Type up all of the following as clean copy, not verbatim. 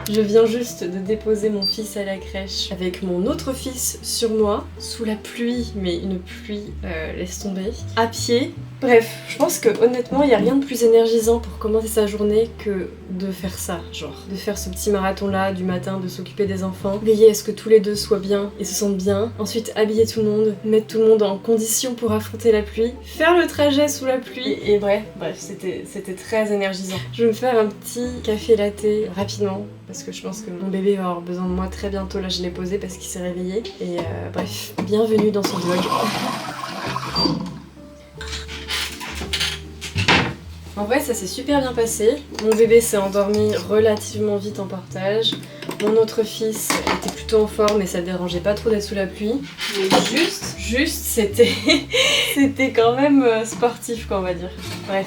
Je viens juste de déposer mon fils à la crèche avec mon autre fils sur moi, sous la pluie, mais une pluie, laisse tomber, à pied. Bref, je pense que honnêtement, il n'y a rien de plus énergisant pour commencer sa journée que de faire ça, genre. De faire ce petit marathon-là du matin, de s'occuper des enfants, veiller à ce que tous les deux soient bien et se sentent bien, ensuite habiller tout le monde, mettre tout le monde en condition pour affronter la pluie, faire le trajet sous la pluie, et bref, c'était très énergisant. Je vais me faire un petit café latte rapidement, parce que je pense que mon bébé va avoir besoin de moi très bientôt. Là, je l'ai posé parce qu'il s'est réveillé. Et bref, bienvenue dans ce vlog. En vrai, ça s'est super bien passé. Mon bébé s'est endormi relativement vite en portage. Mon autre fils était plutôt en forme et ça le dérangeait pas trop d'être sous la pluie. Mais juste, c'était c'était quand même sportif, quoi, on va dire. Bref.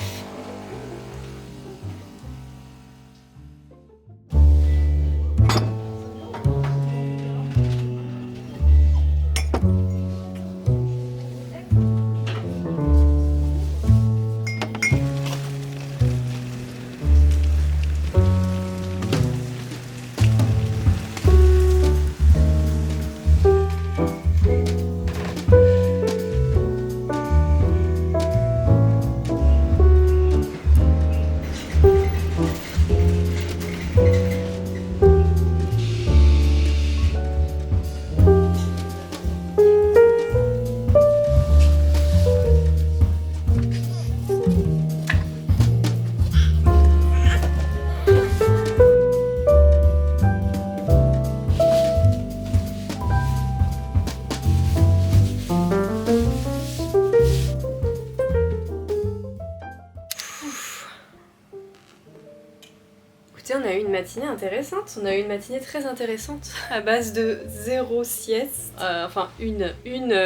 On a eu une matinée intéressante, on a eu une matinée très intéressante à base de 0 sieste, enfin une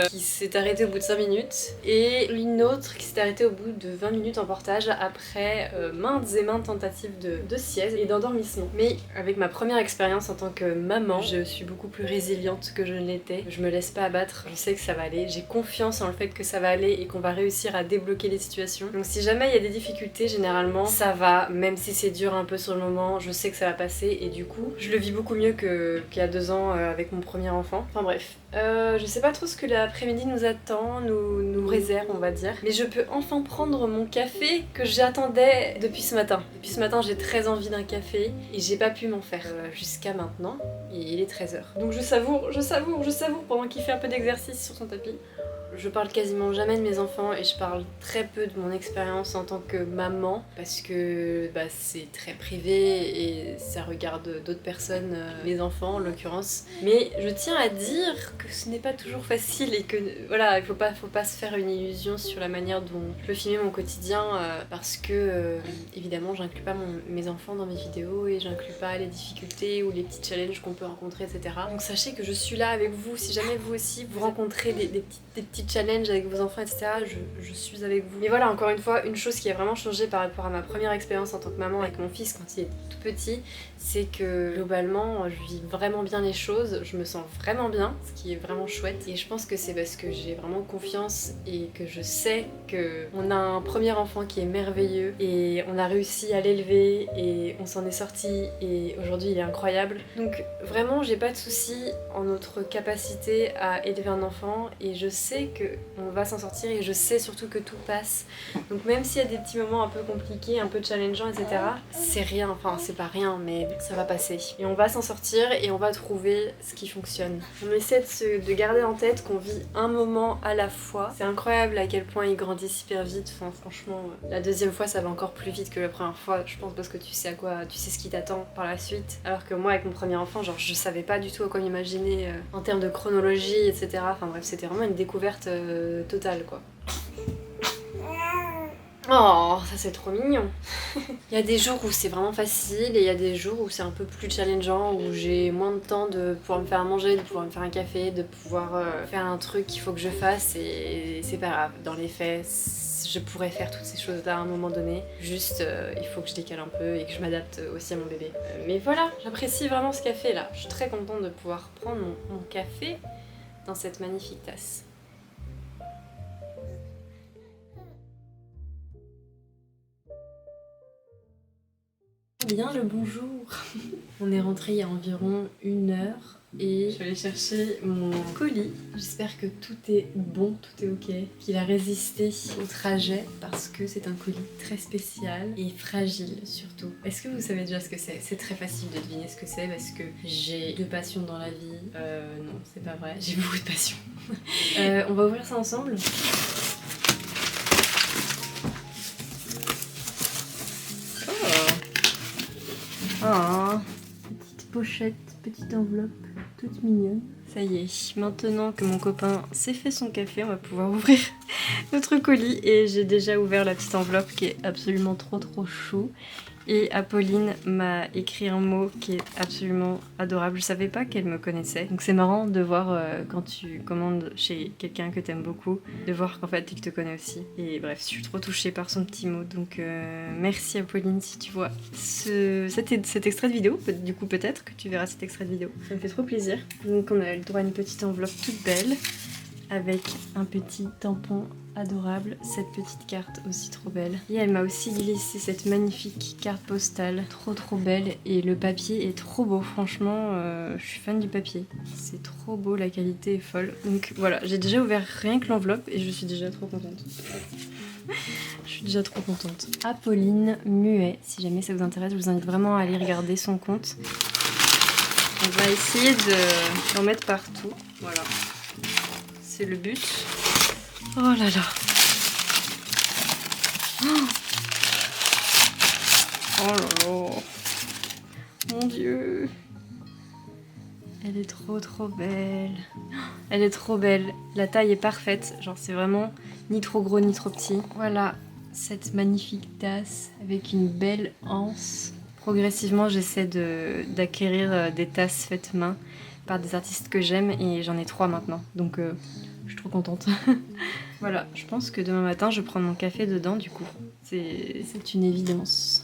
qui s'est arrêtée au bout de 5 minutes et une autre qui s'est arrêtée au bout de 20 minutes en portage après maintes et maintes tentatives de sieste et d'endormissement. Mais avec ma première expérience en tant que maman, je suis beaucoup plus résiliente que je ne l'étais, je me laisse pas abattre, je sais que ça va aller, j'ai confiance en le fait que ça va aller et qu'on va réussir à débloquer les situations. Donc si jamais il y a des difficultés, généralement ça va, même si c'est dur un peu sur le moment, je sais que ça va passer et du coup je le vis beaucoup mieux qu'il y a 2 ans avec mon premier enfant. Enfin bref, je sais pas trop ce que l'après-midi nous attend, nous réserve on va dire, mais je peux enfin prendre mon café que j'attendais depuis ce matin. Depuis ce matin j'ai très envie d'un café et j'ai pas pu m'en faire jusqu'à maintenant et il est 13h. Donc je savoure pendant qu'il fait un peu d'exercice sur son tapis. Je parle quasiment jamais de mes enfants et je parle très peu de mon expérience en tant que maman parce que c'est très privé et ça regarde d'autres personnes, mes enfants en l'occurrence. Mais je tiens à dire que ce n'est pas toujours facile et que voilà, il faut pas se faire une illusion sur la manière dont je peux filmer mon quotidien parce que évidemment j'inclus pas mes enfants dans mes vidéos et j'inclus pas les difficultés ou les petits challenges qu'on peut rencontrer, etc. Donc sachez que je suis là avec vous si jamais vous aussi vous rencontrez des petits challenges avec vos enfants, etc. Je suis avec vous. Mais voilà, encore une fois, une chose qui a vraiment changé par rapport à ma première expérience en tant que maman avec mon fils quand il est tout petit, c'est que globalement, je vis vraiment bien les choses, je me sens vraiment bien, ce qui est vraiment chouette. Et je pense que c'est parce que j'ai vraiment confiance et que je sais qu'on a un premier enfant qui est merveilleux et on a réussi à l'élever et on s'en est sorti et aujourd'hui il est incroyable. Donc vraiment, j'ai pas de soucis en notre capacité à élever un enfant et je sais qu'on va s'en sortir et je sais surtout que tout passe. Donc même s'il y a des petits moments un peu compliqués, un peu challengeants, etc., c'est rien, enfin c'est pas rien, mais ça va passer. Et on va s'en sortir et on va trouver ce qui fonctionne. On essaie de garder en tête qu'on vit un moment à la fois. C'est incroyable à quel point ils grandissent hyper vite. Enfin franchement, la deuxième fois ça va encore plus vite que la première fois, je pense parce que tu sais ce qui t'attend par la suite. Alors que moi avec mon premier enfant, genre je savais pas du tout à quoi m'imaginer en termes de chronologie, etc. Enfin bref, c'était vraiment une découverte totale quoi. Oh, ça c'est trop mignon. Il y a des jours où c'est vraiment facile et il y a des jours où c'est un peu plus challengeant, où j'ai moins de temps de pouvoir me faire à manger, de pouvoir me faire un café, de pouvoir faire un truc qu'il faut que je fasse et c'est pas grave. Dans les faits, je pourrais faire toutes ces choses-là à un moment donné. Juste, il faut que je décale un peu et que je m'adapte aussi à mon bébé. Mais voilà, j'apprécie vraiment ce café là. Je suis très contente de pouvoir prendre mon café dans cette magnifique tasse. Bien le bonjour. On est rentré il y a environ 1 heure et je vais aller chercher mon colis. J'espère que tout est bon, tout est ok, qu'il a résisté au trajet parce que c'est un colis très spécial et fragile surtout. Est-ce que vous savez déjà ce que c'est? C'est très facile de deviner ce que c'est parce que j'ai de passion dans la vie. Non, c'est pas vrai, j'ai beaucoup de passion. On va ouvrir ça ensemble. Oh, petite pochette, petite enveloppe, toute mignonne. Ça y est, maintenant que mon copain s'est fait son café, on va pouvoir ouvrir notre colis. Et j'ai déjà ouvert la petite enveloppe qui est absolument trop chou. Et Apolline m'a écrit un mot qui est absolument adorable. Je savais pas qu'elle me connaissait. Donc c'est marrant de voir quand tu commandes chez quelqu'un que t'aimes beaucoup, de voir qu'en fait il te connaît aussi. Et bref, je suis trop touchée par son petit mot. Donc merci Apolline si tu vois cet extrait de vidéo. Du coup peut-être que tu verras cet extrait de vidéo. Ça me fait trop plaisir. Donc on a eu le droit à une petite enveloppe toute belle avec un petit tampon adorable, cette petite carte aussi trop belle. Et elle m'a aussi glissé cette magnifique carte postale, trop belle, et le papier est trop beau, franchement, je suis fan du papier. C'est trop beau, la qualité est folle. Donc voilà, j'ai déjà ouvert rien que l'enveloppe et je suis déjà trop contente. Je suis déjà trop contente. Apolline Muet, si jamais ça vous intéresse, je vous invite vraiment à aller regarder son compte. On va essayer d'en mettre partout, voilà. C'est le but. Oh là là. Oh là là. Mon Dieu. Elle est trop belle. Elle est trop belle. La taille est parfaite. Genre c'est vraiment ni trop gros ni trop petit. Voilà cette magnifique tasse avec une belle anse. Progressivement j'essaie d'acquérir des tasses faites main par des artistes que j'aime et j'en ai 3 maintenant. Donc je suis trop contente. Voilà, je pense que demain matin je prends mon café dedans du coup. C'est une évidence.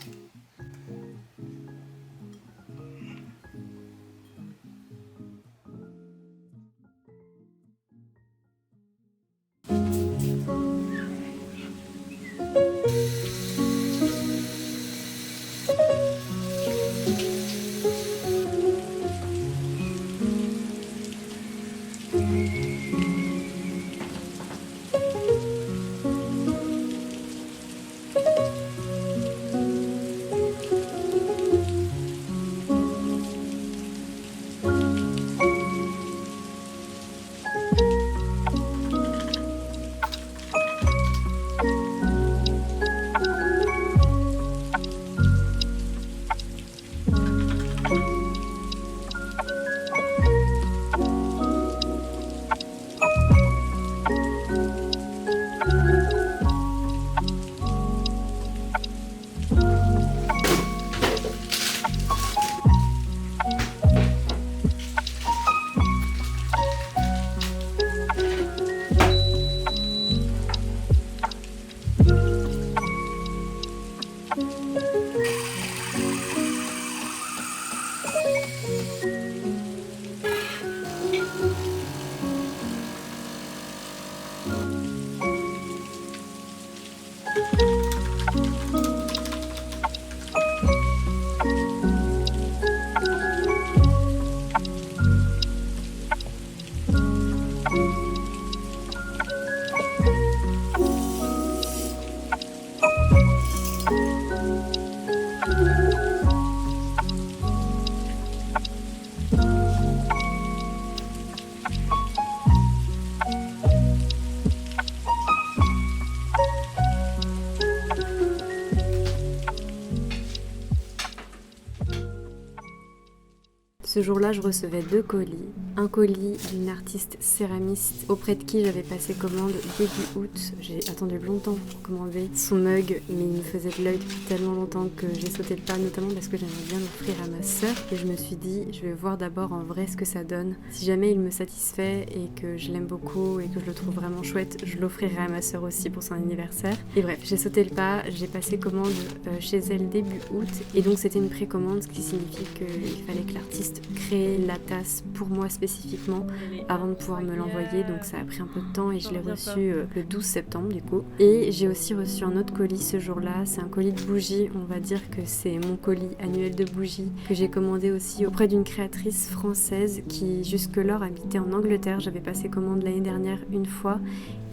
Ce jour-là, je recevais 2 colis. Un colis d'une artiste céramiste auprès de qui j'avais passé commande début août. J'ai attendu longtemps pour commander son mug, mais il me faisait de l'œil depuis tellement longtemps que j'ai sauté le pas, notamment parce que j'aimerais bien l'offrir à ma sœur. Et je me suis dit, je vais voir d'abord en vrai ce que ça donne. Si jamais il me satisfait et que je l'aime beaucoup et que je le trouve vraiment chouette, je l'offrirai à ma sœur aussi pour son anniversaire. Et bref, j'ai sauté le pas, j'ai passé commande chez elle début août. Et donc c'était une précommande, ce qui signifie qu'il fallait que l'artiste créé la tasse pour moi spécifiquement avant de pouvoir me l'envoyer, donc ça a pris un peu de temps et je l'ai reçu le 12 septembre du coup. Et j'ai aussi reçu un autre colis ce jour-là, c'est un colis de bougies, on va dire que c'est mon colis annuel de bougies que j'ai commandé aussi auprès d'une créatrice française qui jusque-là habitait en Angleterre. J'avais passé commande l'année dernière une fois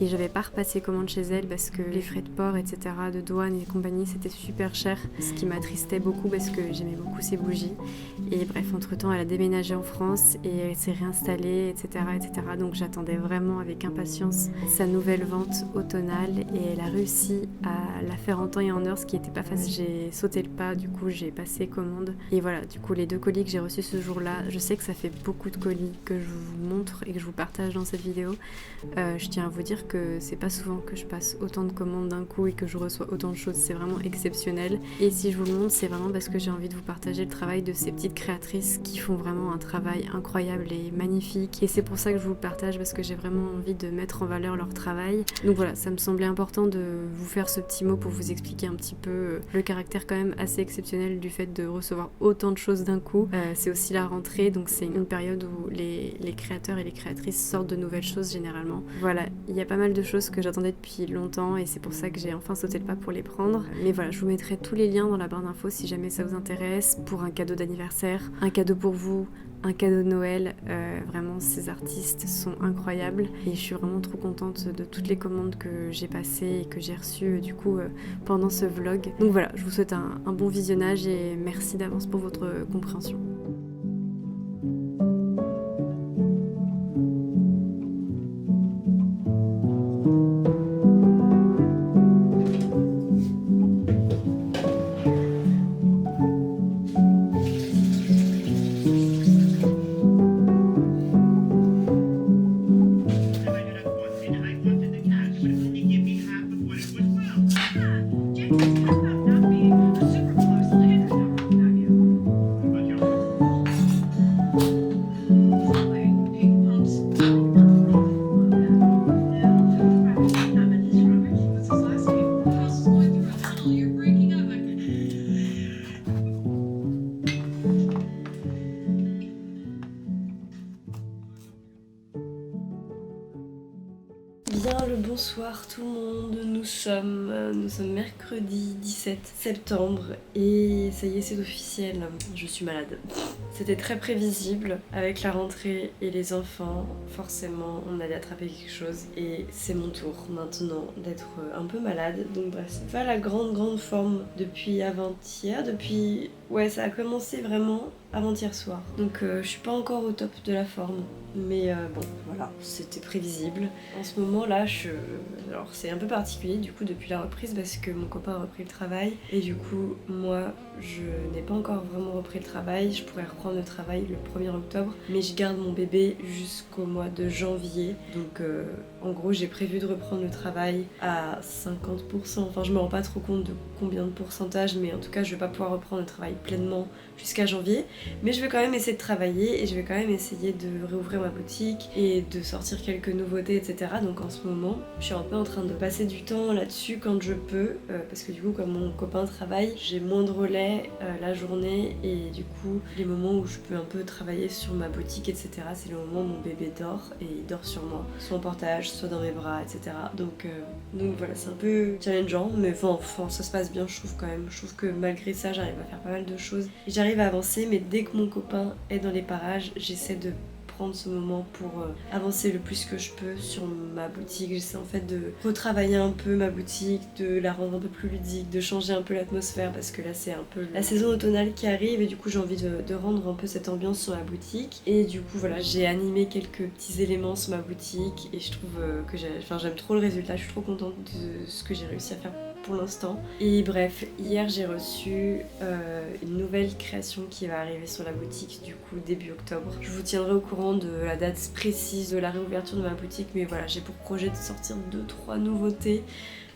et j'avais pas repassé commande chez elle parce que les frais de port, etc., de douane et compagnie, c'était super cher, ce qui m'attristait beaucoup parce que j'aimais beaucoup ces bougies. Et bref, entre-temps, elle a déménagé en France et elle s'est réinstallée, etc., etc. Donc j'attendais vraiment avec impatience sa nouvelle vente automnale et elle a réussi à la faire en temps et en heure, ce qui n'était pas facile. J'ai sauté le pas, du coup j'ai passé commande. Et voilà, du coup les 2 colis que j'ai reçus ce jour-là, je sais que ça fait beaucoup de colis que je vous montre et que je vous partage dans cette vidéo. Je tiens à vous dire que c'est pas souvent que je passe autant de commandes d'un coup et que je reçois autant de choses, c'est vraiment exceptionnel. Et si je vous le montre, c'est vraiment parce que j'ai envie de vous partager le travail de ces petites créatrices qui font vraiment un travail incroyable et magnifique. Et c'est pour ça que je vous le partage, parce que j'ai vraiment envie de mettre en valeur leur travail. Donc voilà, ça me semblait important de vous faire ce petit mot pour vous expliquer un petit peu le caractère quand même assez exceptionnel du fait de recevoir autant de choses d'un coup. C'est aussi la rentrée, donc c'est une période où les créateurs et les créatrices sortent de nouvelles choses généralement. Voilà, il y a pas mal de choses que j'attendais depuis longtemps et c'est pour ça que j'ai enfin sauté le pas pour les prendre. Mais voilà, je vous mettrai tous les liens dans la barre d'infos si jamais ça vous intéresse, pour un cadeau d'anniversaire, un cadeau pour vous, un cadeau de Noël. Vraiment, ces artistes sont incroyables et je suis vraiment trop contente de toutes les commandes que j'ai passées et que j'ai reçues du coup pendant ce vlog. Donc voilà, je vous souhaite un bon visionnage et merci d'avance pour votre compréhension. Bien le bonsoir tout le monde, nous sommes mercredi 17 septembre et ça y est, c'est officiel, je suis malade. C'était très prévisible, avec la rentrée et les enfants, forcément on allait attraper quelque chose et c'est mon tour maintenant d'être un peu malade. Donc bref, c'est pas la grande forme depuis avant-hier, ouais, ça a commencé vraiment avant-hier soir. Donc je suis pas encore au top de la forme. Mais bon, voilà, c'était prévisible. En ce moment là, alors c'est un peu particulier du coup depuis la reprise parce que mon copain a repris le travail et du coup moi je n'ai pas encore vraiment repris le travail. Je pourrais reprendre le travail le 1er octobre, mais je garde mon bébé jusqu'au mois de janvier. Donc en gros j'ai prévu de reprendre le travail à 50%. Enfin je me rends pas trop compte de combien de pourcentage, mais en tout cas je vais pas pouvoir reprendre le travail pleinement jusqu'à janvier. Mais je vais quand même essayer de travailler et je vais quand même essayer de réouvrir ma boutique et de sortir quelques nouveautés, etc. Donc en ce moment, je suis un peu en train de passer du temps là-dessus quand je peux, parce que du coup, comme mon copain travaille, j'ai moins de relais la journée et du coup, les moments où je peux un peu travailler sur ma boutique, etc., c'est le moment où mon bébé dort et il dort sur moi, soit en portage, soit dans mes bras, etc. Donc voilà, c'est un peu challengeant, mais enfin, ça se passe bien, je trouve quand même. Je trouve que malgré ça, j'arrive à faire pas mal de choses et j'arrive à avancer, mais dès que mon copain est dans les parages, j'essaie de prendre ce moment pour avancer le plus que je peux sur ma boutique. J'essaie en fait de retravailler un peu ma boutique, de la rendre un peu plus ludique, de changer un peu l'atmosphère parce que là c'est un peu la saison automnale qui arrive et du coup j'ai envie de rendre un peu cette ambiance sur ma boutique. Et du coup voilà, j'ai animé quelques petits éléments sur ma boutique et je trouve que j'aime trop le résultat, je suis trop contente de ce que j'ai réussi à faire pour l'instant. Et bref, hier j'ai reçu une nouvelle création qui va arriver sur la boutique du coup début octobre. Je vous tiendrai au courant de la date précise de la réouverture de ma boutique, mais voilà, j'ai pour projet de sortir 2-3 nouveautés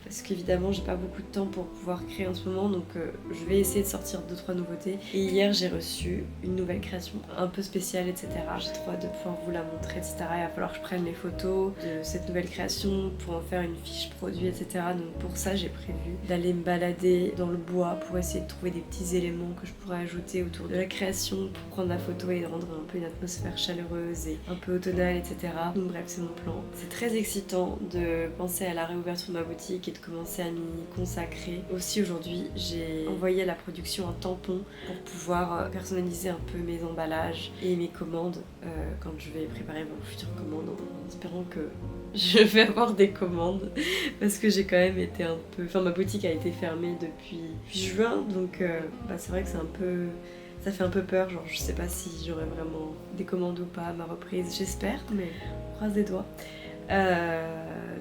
parce qu'évidemment j'ai pas beaucoup de temps pour pouvoir créer en ce moment, donc je vais essayer de sortir 2-3 nouveautés. Et hier j'ai reçu une nouvelle création un peu spéciale, etc. J'ai trop hâte de pouvoir vous la montrer, etc. Il va falloir que je prenne les photos de cette nouvelle création pour en faire une fiche produit, etc. Donc pour ça j'ai prévu d'aller me balader dans le bois pour essayer de trouver des petits éléments que je pourrais ajouter autour de la création pour prendre la photo et rendre un peu une atmosphère chaleureuse et un peu automnale, etc. Donc bref, c'est mon plan. C'est très excitant de penser à la réouverture de ma boutique et de commencer à m'y consacrer. Aussi aujourd'hui, j'ai envoyé à la production un tampon pour pouvoir personnaliser un peu mes emballages et mes commandes quand je vais préparer vos futures commandes, en espérant que je vais avoir des commandes parce que j'ai quand même été un peu... Enfin, ma boutique a été fermée depuis juin, donc c'est vrai que c'est un peu... Ça fait un peu peur, genre je sais pas si j'aurai vraiment des commandes ou pas à ma reprise, j'espère, mais on croise les doigts.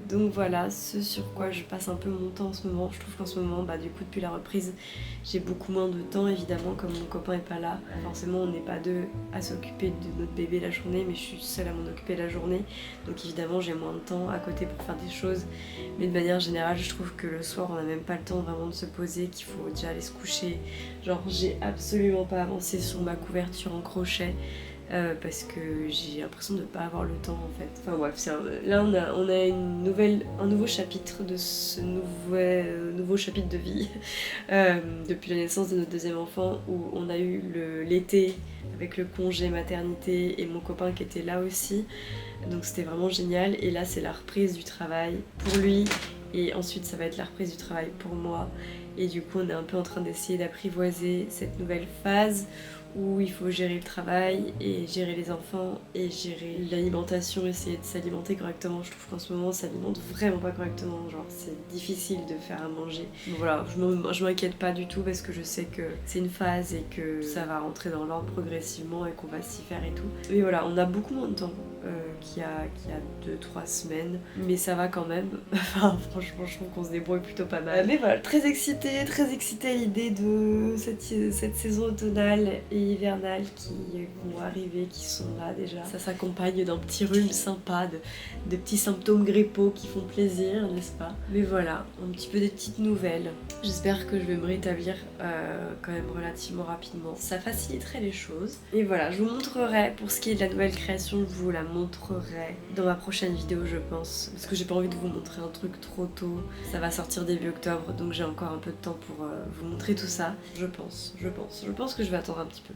Donc voilà, ce sur quoi je passe un peu mon temps en ce moment. Je trouve qu'en ce moment, du coup depuis la reprise, j'ai beaucoup moins de temps évidemment, comme mon copain est pas là. Forcément on n'est pas deux à s'occuper de notre bébé la journée, mais je suis seule à m'en occuper la journée. Donc évidemment j'ai moins de temps à côté pour faire des choses. Mais de manière générale je trouve que le soir on n'a même pas le temps vraiment de se poser, qu'il faut déjà aller se coucher. Genre j'ai absolument pas avancé sur ma couverture en crochet. Parce que j'ai l'impression de ne pas avoir le temps en fait. Enfin bref, là on a un nouveau chapitre de ce nouveau chapitre de vie depuis la naissance de notre deuxième enfant, où on a eu l'été avec le congé maternité et mon copain qui était là aussi. Donc c'était vraiment génial. Et là c'est la reprise du travail pour lui et ensuite ça va être la reprise du travail pour moi. Et du coup on est un peu en train d'essayer d'apprivoiser cette nouvelle phase où il faut gérer le travail et gérer les enfants et gérer l'alimentation, essayer de s'alimenter correctement. Je trouve qu'en ce moment on s'alimente vraiment pas correctement, genre c'est difficile de faire à manger. Donc voilà, je m'inquiète pas du tout parce que je sais que c'est une phase et que ça va rentrer dans l'ordre progressivement et qu'on va s'y faire et tout. Mais voilà, on a beaucoup moins de temps qu'il y a 2-3 semaines, mais ça va quand même. Enfin franchement je trouve qu'on se débrouille plutôt pas mal. Mais voilà, très excitée à l'idée de cette saison automnale et hivernales qui vont arriver, qui sont là déjà. Ça s'accompagne d'un petit rhume sympa, de petits symptômes grippaux qui font plaisir, n'est-ce pas? Mais voilà, un petit peu des petites nouvelles. J'espère que je vais me rétablir quand même relativement rapidement. Ça faciliterait les choses. Et voilà, je vous montrerai, pour ce qui est de la nouvelle création, je vous la montrerai dans ma prochaine vidéo je pense. Parce que j'ai pas envie de vous montrer un truc trop tôt. Ça va sortir début octobre, donc j'ai encore un peu de temps pour vous montrer tout ça. Je pense que je vais attendre un petit peu.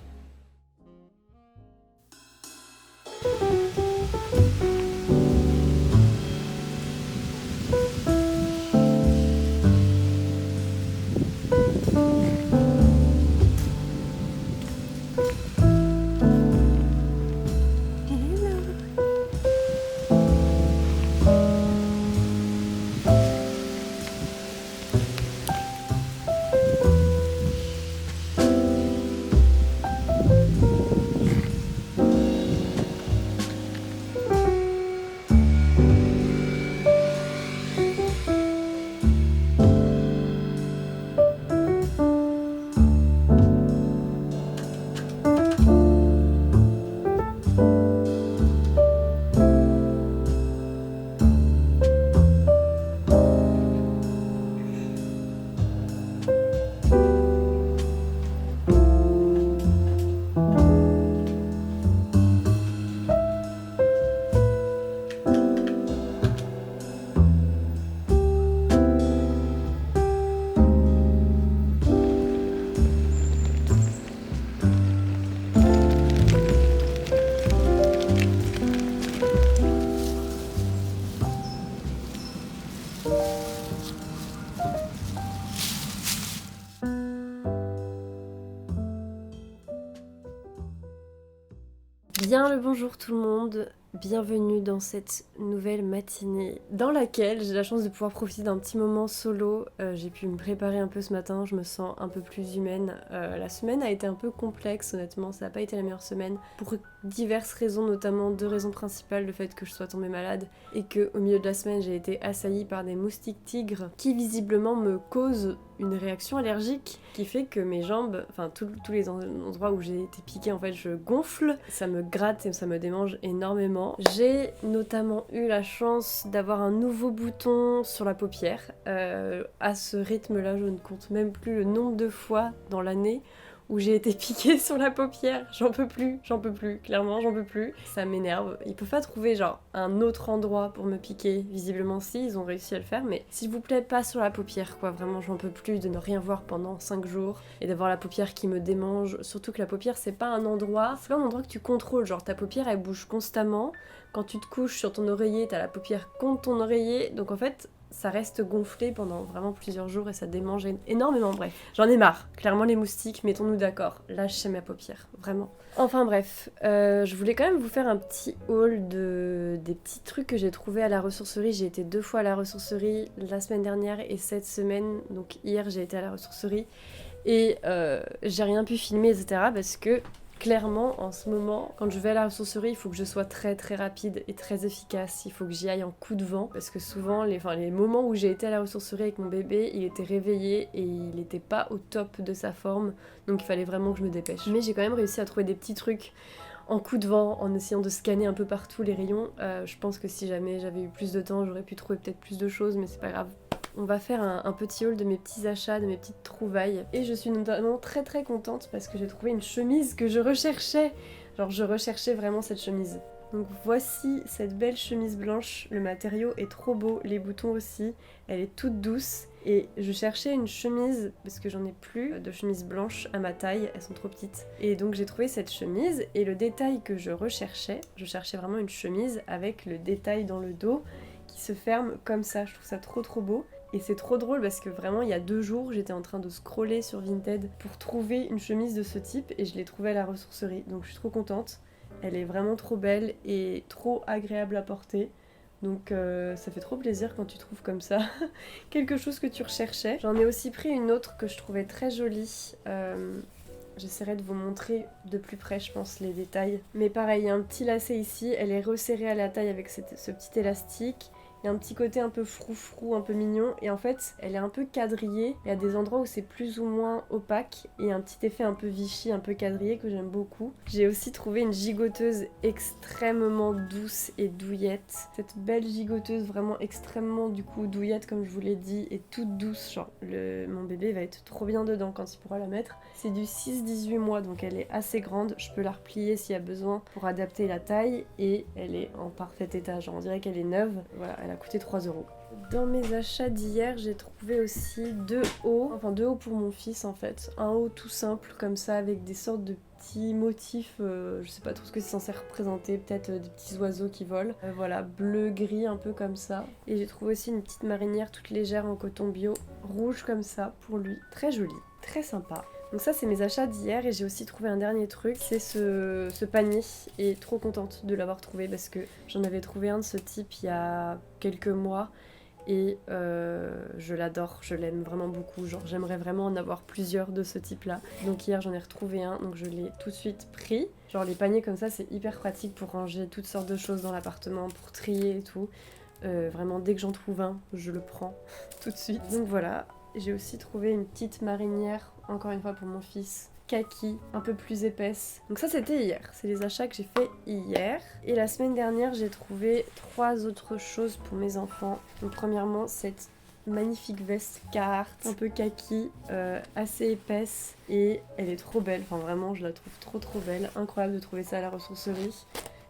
Bien le bonjour tout le monde, bienvenue dans cette nouvelle matinée dans laquelle j'ai la chance de pouvoir profiter d'un petit moment solo. J'ai pu me préparer un peu ce matin, je me sens un peu plus humaine. La semaine a été un peu complexe honnêtement, ça n'a pas été la meilleure semaine pour diverses raisons, notamment 2 raisons principales: le fait que je sois tombée malade et que au milieu de la semaine j'ai été assaillie par des moustiques tigres qui visiblement me causent une réaction allergique qui fait que mes jambes, enfin tous les endroits où j'ai été piquée en fait je gonfle, ça me gratte et ça me démange énormément. J'ai notamment eu la chance d'avoir un nouveau bouton sur la paupière. À ce rythme-là, je ne compte même plus le nombre de fois dans l'année où j'ai été piquée sur la paupière. J'en peux plus, clairement j'en peux plus. Ça m'énerve. Ils peuvent pas trouver genre un autre endroit pour me piquer. Visiblement si, ils ont réussi à le faire, mais s'il vous plaît pas sur la paupière quoi. Vraiment j'en peux plus de ne rien voir pendant 5 jours et d'avoir la paupière qui me démange. Surtout que la paupière c'est pas un endroit que tu contrôles. Genre ta paupière elle bouge constamment. Quand tu te couches sur ton oreiller, t'as la paupière contre ton oreiller. Donc en fait ça reste gonflé pendant vraiment plusieurs jours et ça démange énormément. Bref, j'en ai marre. Clairement les moustiques, mettons-nous d'accord. Lâchez ma paupière, vraiment. Enfin bref, je voulais quand même vous faire un petit haul des petits trucs que j'ai trouvés à la ressourcerie. J'ai été 2 fois à la ressourcerie la semaine dernière et cette semaine. Donc hier j'ai été à la ressourcerie et j'ai rien pu filmer etc. parce que clairement, en ce moment, quand je vais à la ressourcerie, il faut que je sois très très rapide et très efficace. Il faut que j'y aille en coup de vent. Parce que souvent, les moments où j'ai été à la ressourcerie avec mon bébé, il était réveillé et il n'était pas au top de sa forme. Donc il fallait vraiment que je me dépêche. Mais j'ai quand même réussi à trouver des petits trucs en coup de vent, en essayant de scanner un peu partout les rayons. Je pense que si jamais j'avais eu plus de temps, j'aurais pu trouver peut-être plus de choses, mais c'est pas grave. On va faire un petit haul de mes petits achats, de mes petites trouvailles. Et je suis notamment très très contente parce que j'ai trouvé une chemise que je recherchais. Genre je recherchais vraiment cette chemise. Donc voici cette belle chemise blanche. Le matériau est trop beau, les boutons aussi. Elle est toute douce. Et je cherchais une chemise parce que j'en ai plus de chemise blanche à ma taille, elles sont trop petites. Et donc j'ai trouvé cette chemise et le détail que je cherchais vraiment une chemise avec le détail dans le dos qui se ferme comme ça. Je trouve ça trop trop beau. Et c'est trop drôle parce que vraiment il y a 2 jours j'étais en train de scroller sur Vinted pour trouver une chemise de ce type et je l'ai trouvée à la ressourcerie. Donc je suis trop contente. Elle est vraiment trop belle et trop agréable à porter. Donc ça fait trop plaisir quand tu trouves comme ça quelque chose que tu recherchais. J'en ai aussi pris une autre que je trouvais très jolie. J'essaierai de vous montrer de plus près, je pense, les détails. Mais pareil, il y a un petit lacet ici. Elle est resserrée à la taille avec ce petit élastique. Il y a un petit côté un peu froufrou, un peu mignon. Et en fait, elle est un peu quadrillée. Il y a des endroits où c'est plus ou moins opaque. Et un petit effet un peu Vichy, un peu quadrillé que j'aime beaucoup. J'ai aussi trouvé une gigoteuse extrêmement douce et douillette. Cette belle gigoteuse vraiment extrêmement du coup douillette comme je vous l'ai dit. Et toute douce. Genre mon bébé va être trop bien dedans quand il pourra la mettre. C'est du 6-18 mois donc elle est assez grande. Je peux la replier s'il y a besoin pour adapter la taille. Et elle est en parfait état. Genre on dirait qu'elle est neuve. Voilà, elle a coûté 3 €. Dans mes achats d'hier, j'ai trouvé aussi 2 hauts, enfin 2 hauts pour mon fils en fait. Un haut tout simple comme ça avec des sortes de petits motifs, je sais pas trop ce que c'est censé représenter, peut-être des petits oiseaux qui volent. Voilà, bleu-gris un peu comme ça. Et j'ai trouvé aussi une petite marinière toute légère en coton bio, rouge comme ça pour lui. Très jolie, très sympa. Donc ça c'est mes achats d'hier et j'ai aussi trouvé un dernier truc, c'est ce panier et trop contente de l'avoir trouvé parce que j'en avais trouvé un de ce type il y a quelques mois et je l'adore, je l'aime vraiment beaucoup, genre j'aimerais vraiment en avoir plusieurs de ce type là. Donc hier j'en ai retrouvé un, donc je l'ai tout de suite pris. Genre les paniers comme ça c'est hyper pratique pour ranger toutes sortes de choses dans l'appartement, pour trier et tout. Vraiment dès que j'en trouve un, je le prends tout de suite. Donc voilà. J'ai aussi trouvé une petite marinière, encore une fois pour mon fils, kaki, un peu plus épaisse. Donc ça c'était hier, c'est les achats que j'ai fait hier. Et la semaine dernière j'ai trouvé 3 autres choses pour mes enfants. Donc premièrement cette magnifique veste Carhartt, un peu kaki, assez épaisse et elle est trop belle, enfin vraiment je la trouve trop trop belle, incroyable de trouver ça à la ressourcerie.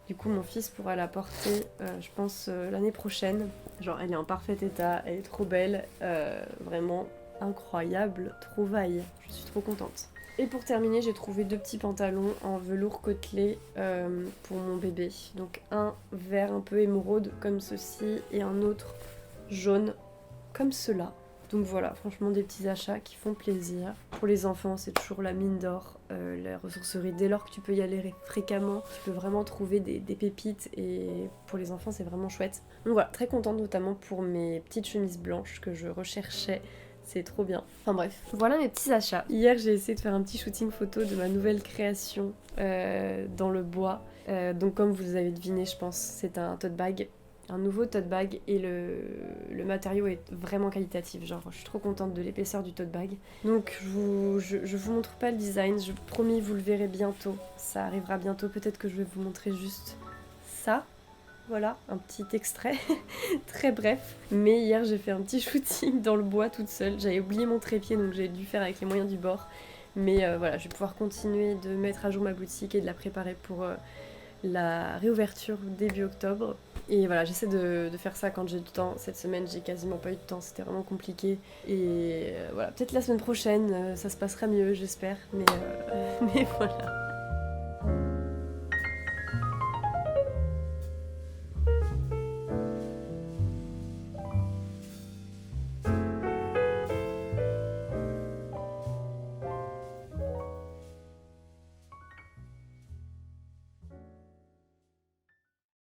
Du coup mon fils pourra la porter je pense l'année prochaine. Genre elle est en parfait état, elle est trop belle, vraiment incroyable trouvaille, je suis trop contente. Et pour terminer j'ai trouvé 2 petits pantalons en velours côtelé pour mon bébé. Donc un vert un peu émeraude comme ceci et un autre jaune comme cela. Donc voilà, franchement des petits achats qui font plaisir. Pour les enfants c'est toujours la mine d'or, la ressourcerie, dès lors que tu peux y aller fréquemment, tu peux vraiment trouver des pépites et pour les enfants c'est vraiment chouette. Donc voilà, très contente notamment pour mes petites chemises blanches que je recherchais, c'est trop bien. Enfin bref, voilà mes petits achats. Hier j'ai essayé de faire un petit shooting photo de ma nouvelle création dans le bois. Donc comme vous avez deviné je pense, c'est un tote bag. un nouveau tote bag et le matériau est vraiment qualitatif, genre je suis trop contente de l'épaisseur du tote bag. Donc je vous montre pas le design, je promis vous le verrez bientôt, ça arrivera bientôt, peut-être que je vais vous montrer juste ça. Voilà, un petit extrait, très bref. Mais hier j'ai fait un petit shooting dans le bois toute seule, j'avais oublié mon trépied donc j'ai dû faire avec les moyens du bord. Mais voilà, je vais pouvoir continuer de mettre à jour ma boutique et de la préparer pour la réouverture début octobre. Et voilà, j'essaie de faire ça quand j'ai du temps. Cette semaine, j'ai quasiment pas eu de temps, c'était vraiment compliqué. Et voilà, peut-être la semaine prochaine, ça se passera mieux, j'espère. Mais voilà.